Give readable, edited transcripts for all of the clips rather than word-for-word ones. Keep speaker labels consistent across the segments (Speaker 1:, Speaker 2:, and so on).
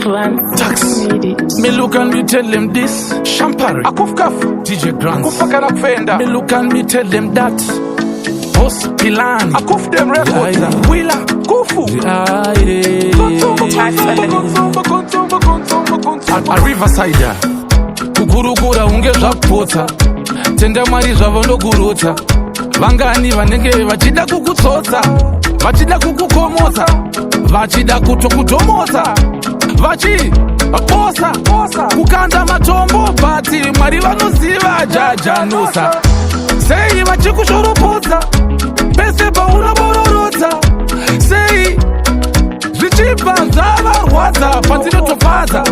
Speaker 1: Tax.
Speaker 2: Me look and me tell them this. Shampari.
Speaker 1: Akufkaf.
Speaker 2: DJ Grants.
Speaker 1: Akufaka na kufenda.
Speaker 2: Me look and me tell them that. Boss Pilani.
Speaker 1: Akuf them records.
Speaker 2: Willa.
Speaker 1: Kufu.
Speaker 2: A Riverside. Kugurugura unge zvapota. Tenda mari zvavo ndogurota. Vangani vanenge vachida kukutsotsa. Vachida kukukomotsa. Vachida kutokutomotsa. Vachiposa kukanda matombo bati mwari vanoziva jajanusa. Sei vachikushoropodza pese paunobororotsa. Sei zvichibva zvavarwadza pandinotofadza.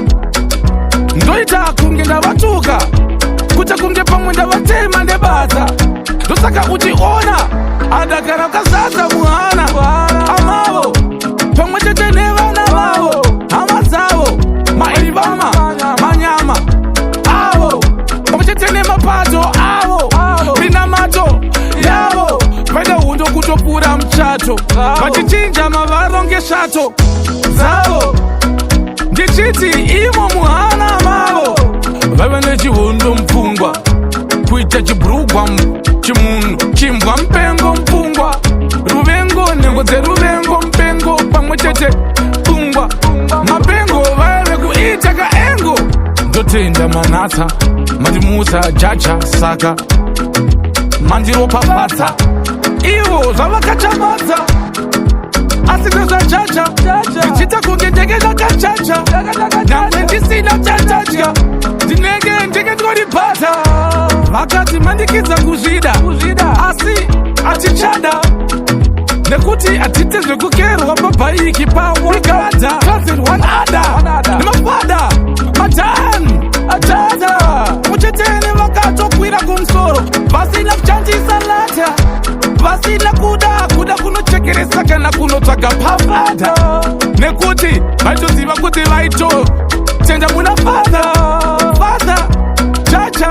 Speaker 2: Ndoita kunge ndavatuka kuti kunge pamwe ndavatema nebadza. Ndosaka uchiona adagara kazadza muhana amavo pamwe chete nevana vavo hama dzavo maivama manyama avo pamwe chete nemapato avo minamato yavo vaida hundo kutopura muchato vachichinja mavaro ngesvato dzavo. Ndichiti imo muhana mavo vave nechihondo mupfungwa kuita chibrugwa chimunhu chimbwa mupengo mupfungwa ruvengo nhengo dzeruvengo mupengo pamwe chete pfungwa mapengo vaive kuita kaengo. Ndotenda manatsa mandimusa jaja saka mandiropapatsa ivo zvavakachamadza asi nezvajaja ndichita kunge ndenge ndakachacha namwe ndisina chachadya ndinenge ndenge ndoribhata. Vakati mandikidza kuzvida asi atichada nekuti atite zvekukerwa pabhaiki pamwe gada kazenwanada nemafada madhan atata muchetene vakatokwira kumusoro vasina kuchandisa lata vasina kuda kunochekeresa kana kunotsvaga pafada nekuti vaitoziva kuti vaitotenda muna fadha chacha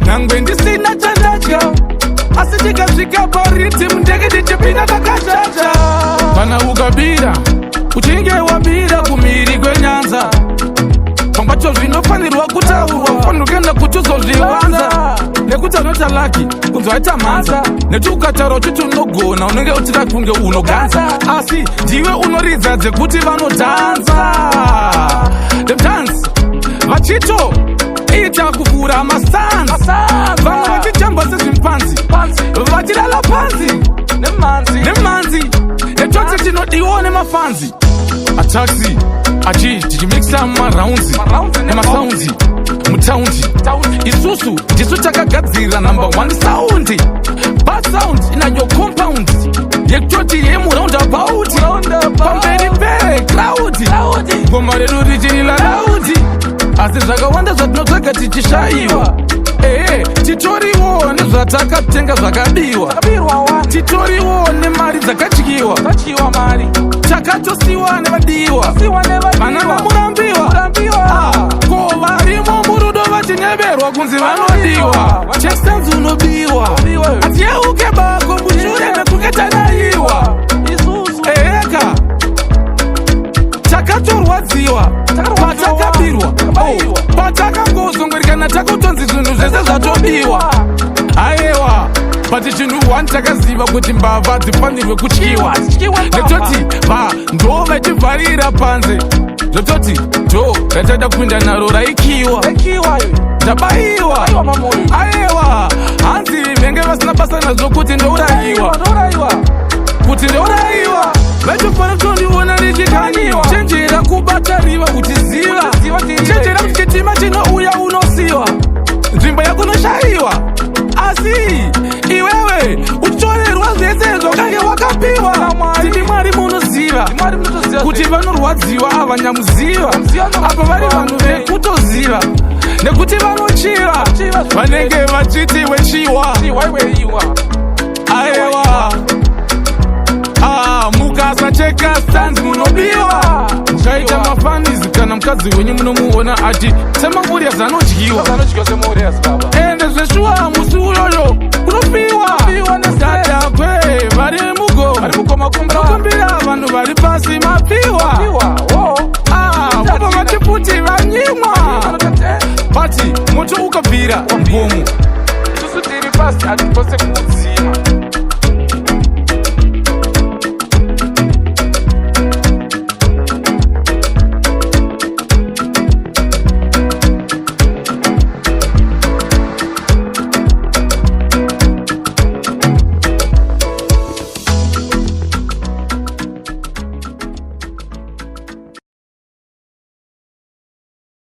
Speaker 2: nangwe ndisina chandadya asi tikasvika pariti mundege ndichipinda takachacha. Kana ukabira uchinge wabira kumiri kwenyanza pambacho zvinofanirwa kutaurwa ufanira kuenda kuti uzozvivanza nekuti anotalaki kunzoaita mhanza nekuti ukataura uchiti unogona unenge uchida kunge unoganza asi ndiwe unoridza dzekuti vanodhanza. The dance vachito ita kuvhura masanzi vamwe vachitamba sezvimpanzi vachilala panzi nemhanzi netoti tinodiwa nemafanzi ataxi tichimikisa maraunzi nemasaunzi mutaundi isusu ndisu takagadzira number 1 saundi basound inayo compound yekutoti yemuroundabout pamberi pecloud ngoma redu richirila laudi asi zvakawanda zvatinotsvaga tichishayiwa. Titoriwo nezvatakatenga zvakabiwa titoriwo nemari dzakadyiwa takatosiwa nevadiwa vana vamurambiwa ko varimo murudo vachinyeverwa kunzi vanodiwa chesenzi unobiwa asi yeuke bako mushure mekunge tadaiwa eka takatorwadziwa patakabirwa patakangozongorikana takutonzi zvinhu zvese zvatobiwa. Aiwa pati chinhu 1 takaziva kuti mbavha dzifanirwe kutyiwa netoti ndo vachivharira panze zvototi ndo ratada kupinda naro raikiwa ndabayiwa. Aiwa hanzi venge vasina basa nazvo kuti ndourayiwa vaitofanira kutondiona ndichikanyiwa chenjera kubatariva uchiziva chenjera kuti chitima chinouya unosiwa nzvimbo yakunoshayiwa asi iwewe uchitorerwa zvese zvakange wakapiwa tini mwari munoziva kuti vanorwadziwa avanyamuziva apa vari vanhu vekutoziva nekuti vanochiva vanenge vachiti wechiwa. Aiwa mukasacheka stanzi munobiwa mukaita mafanizi kana mukadzi wenyu munomuona ati semanguriya zanodyiwa ende zveshuwa musi uyoyo unopiwa dadakwe vari mugoma kumbira vanhu vari pasi mapiwa kwambira mvumu
Speaker 1: Susu tiri pasi atipose kutsi